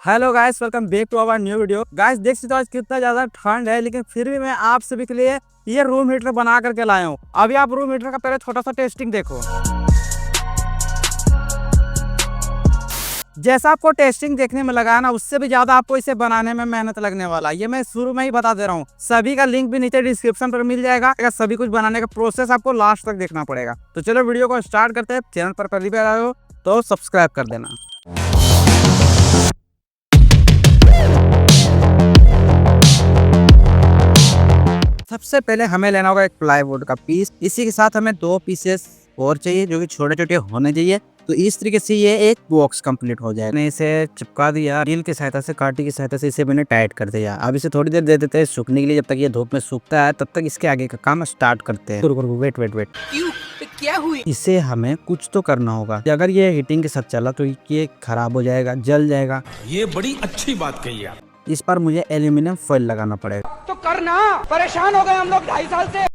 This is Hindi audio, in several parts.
Hello guys, welcome back to our new video. Guys देख सकते हो आज कितना ज्यादा ठंड है, लेकिन फिर भी मैं आप सभी के लिए ये रूम हीटर बना करके लाया हूँ। अभी आप रूम हीटर का पहले छोटा सा टेस्टिंग देखो। जैसा आपको टेस्टिंग देखने में लगा ना, उससे भी ज्यादा आपको इसे बनाने में मेहनत लगने वाला है। ये मैं शुरू में ही बता दे रहा हूँ। सभी का लिंक भी नीचे डिस्क्रिप्शन पर मिल जाएगा। सभी कुछ बनाने का प्रोसेस आपको लास्ट तक देखना पड़ेगा। तो चलो वीडियो को स्टार्ट करते हैं। चैनल पर पहली बार आए हो तो सब्सक्राइब कर देना। सबसे पहले हमें लेना होगा एक प्लाईवुड का पीस। इसी के साथ हमें 2 पीसेस और चाहिए जो कि छोटे छोटे होने चाहिए। तो इस तरीके से ये एक बॉक्स कंप्लीट हो जाए। मैंने इसे चिपका दिया, रील की सहायता से, कांटे की सहायता से इसे मैंने टाइट कर दिया। अब इसे थोड़ी देर दे देते हैं सूखने के लिए। जब तक ये धूप में सूखता है तब तक इसके आगे का काम स्टार्ट करते हैं। वेट वेट वेट, क्या हुई? इसे हमें कुछ तो करना होगा। अगर ये हीटिंग के साथ चला तो ये खराब हो जाएगा, जल जाएगा। ये बड़ी अच्छी बात कही आप। इस पर मुझे एल्यूमिनियम फॉइल लगाना पड़ेगा। तो करना, परेशान हो गए हम लोग 2.5 साल से।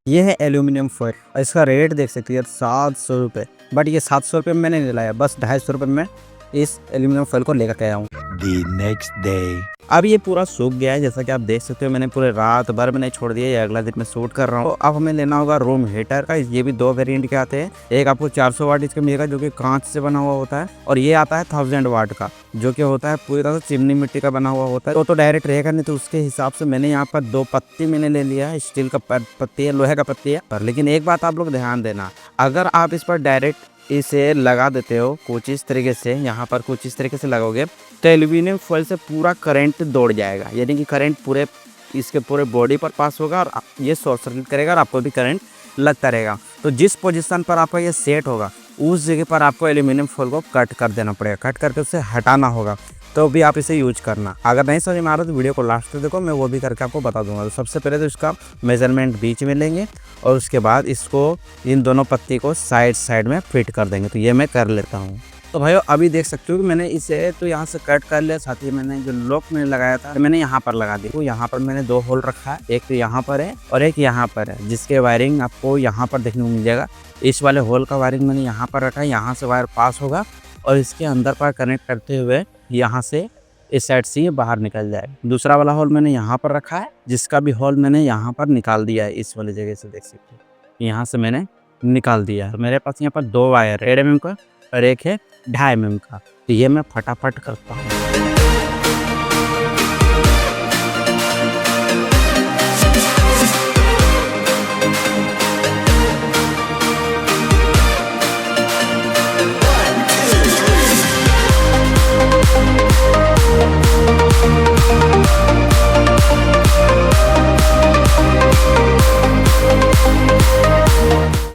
ये है एल्यूमिनियम फॉइल। इसका रेट देख सकते हैं 700 रुपये। बट ये 700 रुपये में मैंने नहीं लाया, बस 250 रुपये में इस एल्यूमिनियम फॉइल को लेकर आया हूँ। The next day. अब ये पूरा सूख गया है, जैसा कि आप देख सकते हो। मैंने पूरे रात भर में नहीं छोड़ दिया, ये अगला दिन में शूट कर रहा हूँ। तो अब हमें लेना होगा रूम हीटर का। ये भी 2 वेरिएंट के आते हैं। एक आपको 400 वाट इसका मिलेगा जो कि कांच से बना हुआ होता है, और ये आता है 1000 वाट का जो कि होता है पूरी तरह से चिमनी मिट्टी का बना हुआ होता है। तो डायरेक्ट रहेगा नहीं, तो उसके हिसाब से मैंने यहाँ पर 2 पत्ती मैंने ले लिया है। स्टील का पत्ती है, लोहे का पत्ती है। पर लेकिन एक बात आप लोग ध्यान देना, अगर आप इस पर डायरेक्ट इसे लगा देते हो कुछ इस तरीके से, यहाँ पर कुछ इस तरीके से लगाओगे तो एल्यूमिनियम फॉइल से पूरा करंट दौड़ जाएगा। यानी कि करंट पूरे इसके पूरे बॉडी पर पास होगा और ये शॉर्ट सर्किट करेगा और आपको भी करंट लगता रहेगा। तो जिस पोजीशन पर आपका ये सेट होगा उस जगह पर आपको एल्यूमिनियम फॉइल को कट कर देना पड़ेगा। कट करके उसे हटाना होगा, तो भी आप इसे यूज करना। अगर नहीं समझ में आ रहा तो वीडियो को लास्ट तक देखो, मैं वो भी करके आपको बता दूंगा। तो सबसे पहले तो इसका मेजरमेंट बीच में लेंगे और उसके बाद इसको इन दोनों पत्ती को साइड साइड में फिट कर देंगे। तो ये मैं कर लेता हूँ। तो भाइयों अभी देख सकते हो कि मैंने इसे तो यहाँ से कट कर लिया। साथ ही मैंने जो लॉक मैंने लगाया था मैंने यहाँ पर लगा दी। तो यहाँ पर मैंने 2 होल रखा है, एक तो यहाँ पर है और एक यहाँ पर है, जिसके वायरिंग आपको यहाँ पर देखने को मिल जाएगा। इस वाले होल का वायरिंग मैंने यहाँ पर रखा है, यहाँ से वायर पास होगा और इसके अंदर पर कनेक्ट करते हुए यहाँ से इस साइड से ये बाहर निकल जाए। दूसरा वाला होल मैंने यहाँ पर रखा है, जिसका भी होल मैंने यहाँ पर निकाल दिया है। इस वाली जगह से देख सकते हो, यहाँ से मैंने निकाल दिया है। मेरे पास यहाँ पर 2 वायर 1.5 mm का और एक है 2.5 mm का। तो ये मैं फटाफट करता हूँ।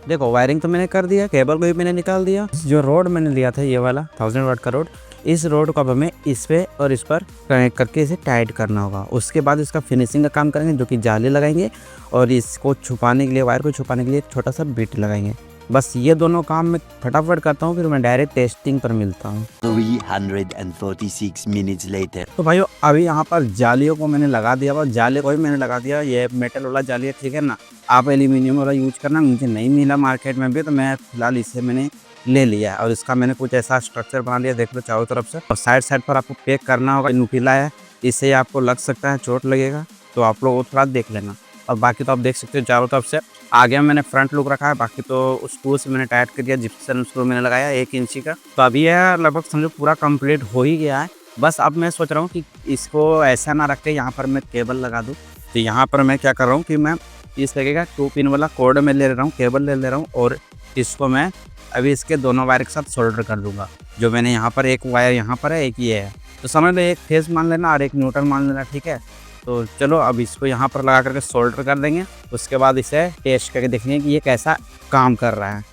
देखो वायरिंग तो मैंने कर दिया, केबल को भी मैंने निकाल दिया। जो रोड मैंने लिया था ये वाला 1000 वाट का रोड, इस रोड को अब हमें इस पे और इस पर कनेक्ट करके इसे टाइट करना होगा। उसके बाद इसका फिनिशिंग का काम करेंगे, जो कि जाली लगाएंगे और इसको छुपाने के लिए, वायर को छुपाने के लिए एक छोटा सा बिट लगाएंगे। बस ये दोनों काम मैं फटाफट करता हूँ, फिर मैं डायरेक्ट टेस्टिंग पर मिलता हूँ। 346 minutes later. तो भाइयों अभी यहाँ पर जालियों को मैंने लगा दिया और जाली को भी मैंने लगा दिया। ये मेटल वाला जाली है, ठीक है ना। आप एल्यूमिनियम वाला यूज करना, मुझे नहीं मिला मार्केट में भी, तो मैं फिलहाल इसे मैंने ले लिया और इसका मैंने कुछ ऐसा स्ट्रक्चर बना लिया, देख लो चारों तरफ से। और साइड साइड पर आपको पैक करना होगा। नुकीला है, इससे आपको लग सकता है, चोट लगेगा, तो आप लोग वो थोड़ा देख लेना। और बाकी तो आप देख सकते हो चारों तरफ से। आगे मैंने फ्रंट लुक रखा है, बाकी तो स्क्रू से मैंने टाइट कर दिया। जिप्सम स्क्रू मैंने लगाया 1 इंची का। तो अभी यह लगभग समझो पूरा कंप्लीट हो ही गया है। बस अब मैं सोच रहा हूँ कि इसको ऐसा ना रख के यहाँ पर मैं केबल लगा दूँ। तो यहाँ पर मैं क्या कर रहा हूँ कि मैं इस तरीके का 2 पिन वाला कोड में ले रहा हूँ, केबल ले रहा हूँ, और इसको मैं अभी इसके दोनों वायर के साथ सोल्डर कर दूँगा। जो मैंने यहाँ पर एक वायर यहाँ पर है, एक ये है, तो समझ लो एक फेज मान लेना और एक न्यूट्रल मान लेना, ठीक है। तो चलो अब इसको यहाँ पर लगा करके सोल्डर कर देंगे। उसके बाद इसे टेस्ट करके देखेंगे कि ये कैसा काम कर रहा है।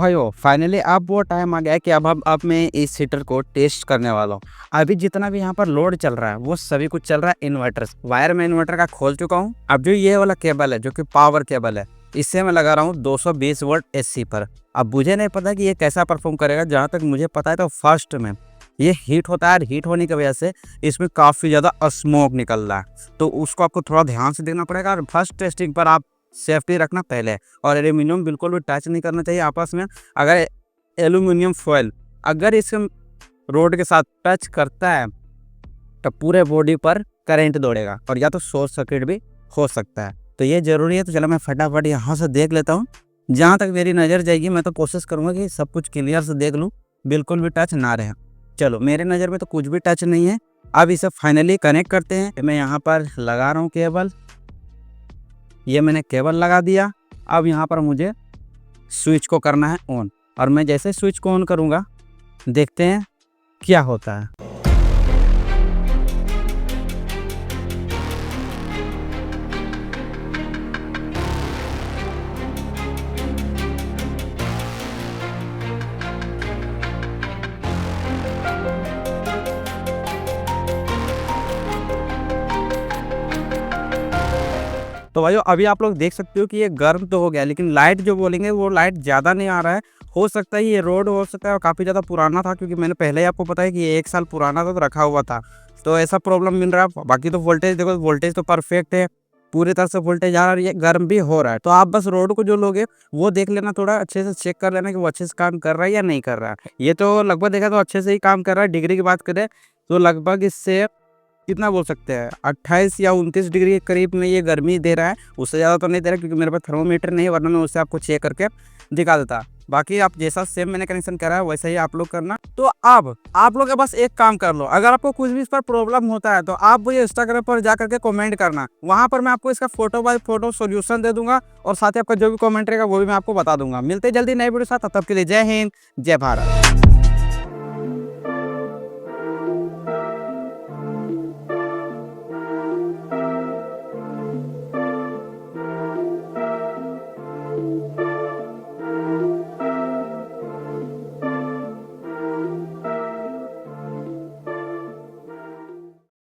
भाइयों फाइनली अब वो टाइम आ गया है कि अब मैं इस हीटर को टेस्ट करने वाला हूँ। अभी जितना भी यहाँ पर लोड चल रहा है वो सभी कुछ चल रहा है इन्वर्टर से। वायर में इन्वर्टर का खोल चुका हूँ। अब जो ये वाला केबल है जो कि पावर केबल है, इससे मैं लगा रहा हूँ 220 वोल्ट एसी पर। अब मुझे नहीं पता कि ये कैसा परफॉर्म करेगा। जहाँ तक मुझे पता है तो फर्स्ट में ये हीट होता है और हीट होने की वजह से इसमें काफ़ी ज़्यादा स्मोक निकल रहा है, तो उसको आपको थोड़ा ध्यान से देखना पड़ेगा। और फर्स्ट टेस्टिंग पर आप सेफ्टी रखना पहले, और एल्यूमिनियम बिल्कुल भी टच नहीं करना चाहिए आपस में। अगर एल्यूमिनियम फॉयल अगर इस रोड के साथ टच करता है तो पूरे बॉडी पर करंट दौड़ेगा और या तो शॉर्ट सर्किट भी हो सकता है, तो ये ज़रूरी है। तो चलो मैं फटाफट यहाँ से देख लेता हूँ। जहाँ तक मेरी नज़र जाएगी मैं तो कोशिश करूँगा कि सब कुछ क्लियर से देख लूँ, बिल्कुल भी टच ना रहे। चलो मेरे नज़र में तो कुछ भी टच नहीं है। अब इसे फाइनली कनेक्ट करते हैं। मैं यहाँ पर लगा रहा हूँ केबल, ये मैंने केबल लगा दिया। अब यहाँ पर मुझे स्विच को करना है ऑन, और मैं जैसे स्विच को ऑन करूँगा देखते हैं क्या होता है। तो भाइयों अभी आप लोग देख सकते हो कि ये गर्म तो हो गया, लेकिन लाइट जो बोलेंगे वो लाइट ज़्यादा नहीं आ रहा है। हो सकता है ये रोड हो सकता है और काफ़ी ज़्यादा पुराना था, क्योंकि मैंने पहले ही आपको पता है कि ये 1 साल पुराना था तो रखा हुआ था, तो ऐसा प्रॉब्लम मिल रहा है। बाकी तो वोल्टेज देखो, वोल्टेज तो परफेक्ट है, पूरी तरह से वोल्टेज आ रहा है। ये गर्म भी हो रहा है, तो आप बस रोड को जो लोगे वो देख लेना, थोड़ा अच्छे से चेक कर लेना कि वो अच्छे से काम कर रहा है या नहीं कर रहा है। ये तो लगभग देखा तो अच्छे से ही काम कर रहा है। डिग्री की बात करें तो लगभग इससे कितना बोल सकते हैं 28 या 29 डिग्री के करीब में ये गर्मी दे रहा है। उससे ज़्यादा तो नहीं दे रहा, क्योंकि मेरे पास थर्मोमीटर नहीं है, वरना मैं उससे आपको चेक करके दिखा देता। बाकी आप जैसा सेम मैंने कनेक्शन करा है वैसा ही आप लोग करना। तो अब आप लोग बस एक काम कर लो, अगर आपको कुछ भी इस पर प्रॉब्लम होता है तो आप मुझे इंस्टाग्राम पर जा करके कमेंट करना। वहाँ पर मैं आपको इसका फोटो बाय फोटो सोल्यूशन दे दूंगा, और साथ ही आपका जो भी कमेंट रहेगा वो भी मैं आपको बता दूंगा। मिलते जल्दी नए वीडियो साथ, तब तक के लिए जय हिंद, जय भारत।